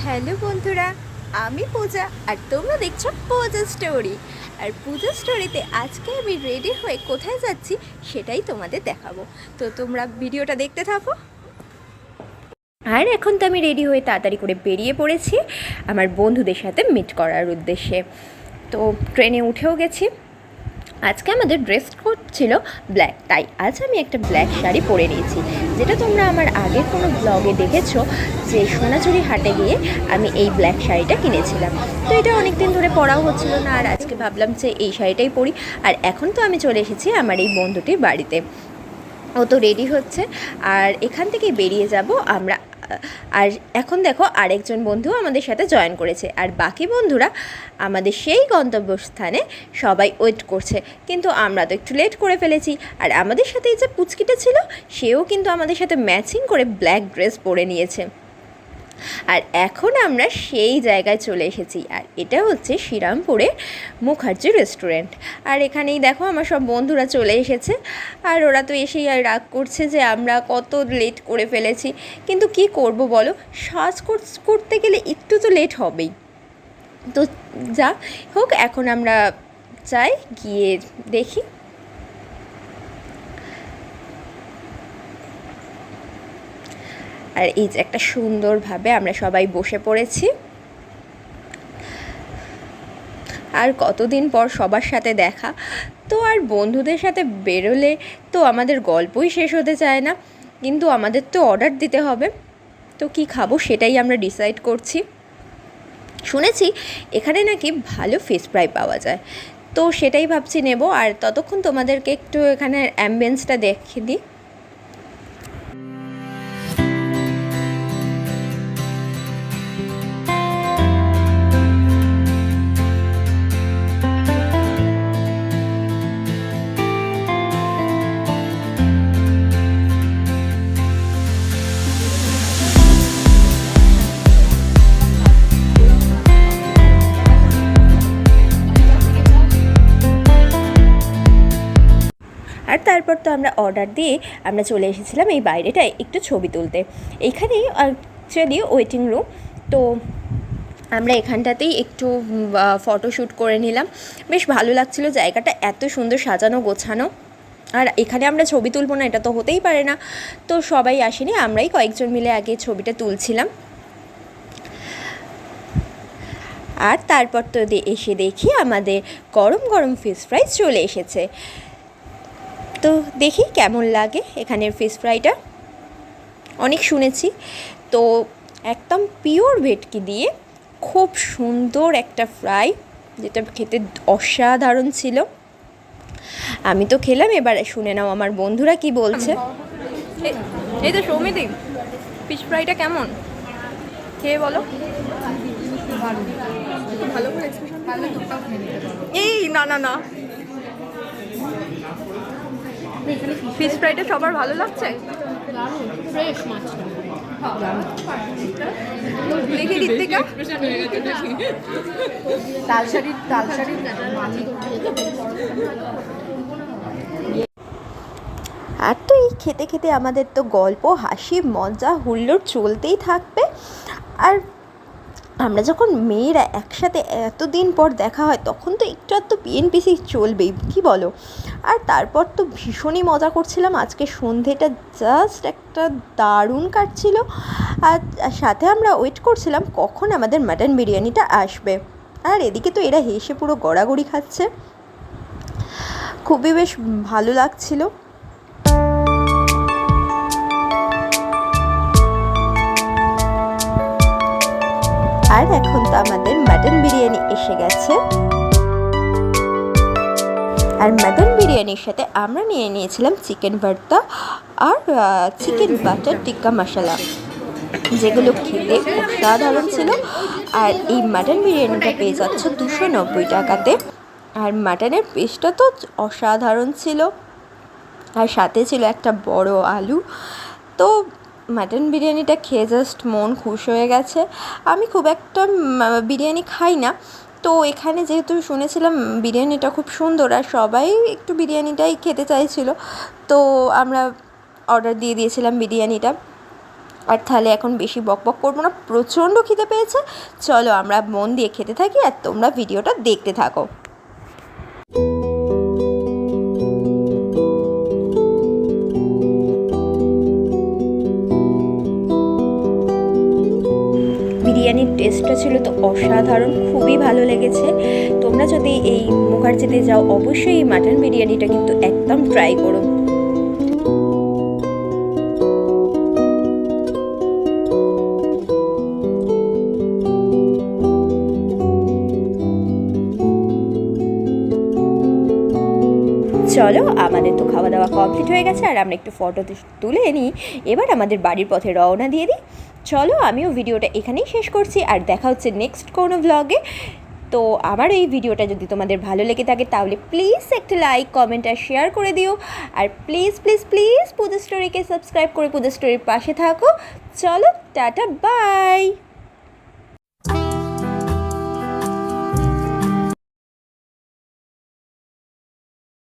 Hello বন্ধুরা, আমি পূজা আর তোমরা দেখছো পূজা স্টোরি। আর পূজা স্টোরিতে আজকে আমি রেডি হয়ে কোথায় যাচ্ছি সেটাই তোমাদের দেখাবো। তো তোমরা ভিডিওটা দেখতে থাকো। আর এখন তো আমি রেডি হয়ে তাড়াতাড়ি করে বেরিয়ে পড়েছি আমার বন্ধুদের সাথে মিট করার উদ্দেশ্যে। তো ট্রেনে উঠেও গেছি। আজকে আমাদের ড্রেস কোড ছিল ব্ল্যাক, তাই আজ আমি একটা ব্ল্যাক শাড়ি পরে নিয়েছি, যেটা তোমরা আমার আগের কোনো ব্লগে দেখেছো যে সোনাঝুরি হাটে গিয়ে আমি এই ব্ল্যাক শাড়িটা কিনেছিলাম। তো এটা অনেক দিন ধরে পরাও হচ্ছিল না, আর আজকে ভাবলাম যে এই শাড়িটাই পরি। আর এখন তো আমি চলে এসেছি আমার এই বন্ধুটির বাড়িতে। ও তো রেডি হচ্ছে আর এখান থেকে বেরিয়ে যাব আমরা। আর এখন দেখো আরেকজন বন্ধু আমাদের সাথে জয়েন করেছে, আর বাকি বন্ধুরা আমাদের সেই গন্তব্যস্থানে সবাই ওয়েট করছে। কিন্তু আমরা তো একটু লেট করে ফেলেছি। আর আমাদের সাথে যে পুচকিটা ছিল সেও কিন্তু আমাদের সাথে ম্যাচিং করে ব্ল্যাক ড্রেস পরে নিয়েছে। আর এখন আমরা সেই জায়গায় চলে এসেছি, আর এটা হচ্ছে শ্রীরামপুরে মুখার্জি রেস্টুরেন্ট। আর এখানেই দেখো আমার সব বন্ধুরা চলে এসেছে, আর ওরা তো এসেই আর রাগ করছে যে আমরা কত লেট করে ফেলেছি। কিন্তু কি করব বলো, সাজ করতে গেলে একটু তো লেট হবেই। তো যা হোক, এখন আমরা যাই, গিয়ে দেখি। আর এই যে একটা সুন্দরভাবে আমরা সবাই বসে পড়েছি। আর কতদিন পর সবার সাথে দেখা, তো আর বন্ধুদের সাথে বেরোলে তো আমাদের গল্পই শেষ হতে চায় না। কিন্তু আমাদের তো অর্ডার দিতে হবে, তো কি খাবো সেটাই আমরা ডিসাইড করছি। শুনেছি এখানে নাকি ভালো ফিশ ফ্রাই পাওয়া যায়, তো সেটাই ভাবছি নেব। আর ততক্ষণ তোমাদেরকে একটু এখানের অ্যাম্বিয়েন্সটা দেখিয়ে দিই। আর তারপর তো আমরা অর্ডার দিয়ে আমরা চলে এসেছিলাম এই বাইরেটায় একটু ছবি তুলতে। এইখানেই অ্যাকচুয়ালি ওয়েটিং রুম, তো আমরা এখানটাতেই একটু ফটোশ্যুট করে নিলাম। বেশ ভালো লাগছিলো, জায়গাটা এত সুন্দর সাজানো গোছানো। আর এখানে আমরা ছবি তুলবো না এটা তো হতেই পারে না, তো সবাই আসেনি, আমরাই কয়েকজন মিলে আগে ছবিটা তুলছিলাম। আর তারপর তো এসে দেখি আমাদের গরম গরম ফিশ ফ্রাই চলে এসেছে। তো দেখি কেমন লাগে এখানের ফিশ ফ্রাইটা। অনেক শুনেছি, তো একদম পিওর ভেটকি দিয়ে খুব সুন্দর একটা ফ্রাই, যেটা খেতে অসাধারণ ছিল। আমি তো খেলাম, এবার শুনে নাও আমার বন্ধুরা কি বলছে। এই তো সৌমিদি, ফিশ ফ্রাইটা কেমন খেয়ে বলো। ভালো করে এই না না না, ফিশ ফ্রাইটা সবার ভালো লাগছে। দেখি ঋত্বিকা, আর তো এই খেতে খেতে আমাদের তো গল্প হাসি মজা হুল্লোড় চলতেই থাকবে। আর আমরা যখন মেয়েরা একসাথে এতদিন পর দেখা হয় তখন তো একটু একটু পিএনপিসি চলবেই, কি বলো। আর তারপর তো ভীষণই মজা করছিলাম, আজকে সন্ধেটা জাস্ট একটা দারুণ কাটছিল। আর সাথে আমরা ওয়েট করছিলাম কখন আমাদের মাটন বিরিয়ানিটা আসবে। আর এদিকে তো এরা হেসে পুরো গড়াগড়ি খাচ্ছে, খুবই বেশ ভালো লাগছিলো। আর এখন তো আমাদের মাটন বিরিয়ানি এসে গেছে। আর মাটন বিরিয়ানির সাথে আমরা নিয়ে নিয়েছিলাম চিকেন ভর্তা আর চিকেন বাটার টিক্কা মশলা, যেগুলো খেতে অসাধারণ ছিল। আর এই মাটন বিরিয়ানিটা পেয়ে যাচ্ছ 290 টাকাতে। আর মাটনের পিসটা তো অসাধারণ ছিল, আর সাথে ছিল একটা বড় আলু। তো মাটন বিরিয়ানিটা খেয়ে জাস্ট মন খুশ হয়ে গেছে। আমি খুব একটা বিরিয়ানি খাই না, তো এখানে যেহেতু শুনেছিলাম বিরিয়ানিটা খুব সুন্দর আর সবাই একটু বিরিয়ানিটাই খেতে চাইছিল, তো আমরা অর্ডার দিয়ে দিয়েছিলাম বিরিয়ানিটা। আর তাহলে এখন বেশি বকবক করবো না, প্রচণ্ড খিদে পেয়েছে। চলো আমরা মন দিয়ে খেতে থাকি আর তোমরা ভিডিওটা দেখতে থাকো। বিরিয়ানির টেস্টটা ছিল তো অসাধারণ, খুবই ভালো লেগেছে। তোমরা যদি এই মুখার্জিতে যাও অবশ্যই এই মাটন বিরিয়ানিটা কিন্তু একদম ট্রাই করো। চলো আমাদের তো খাওয়া দাওয়া কমপ্লিট হয়ে গেছে আর আমরা একটু ফটো তুলে নিই, এবার আমাদের বাড়ির পথে রওনা দিয়ে দিই। চলো আমিও ভিডিওটা এখানেই শেষ করছি আর দেখা হচ্ছে নেক্সট কোনো ভ্লগে। তো আমার এই ভিডিওটা যদি তোমাদের ভালো লেগে থাকে তাহলে প্লিজ একটা লাইক কমেন্ট আর শেয়ার করে দিও। আর প্লিজ প্লিজ প্লিজ পূজা স্টোরিকে সাবস্ক্রাইব করে পূজা স্টোরির পাশে থাকো। চলো টাটা বাই।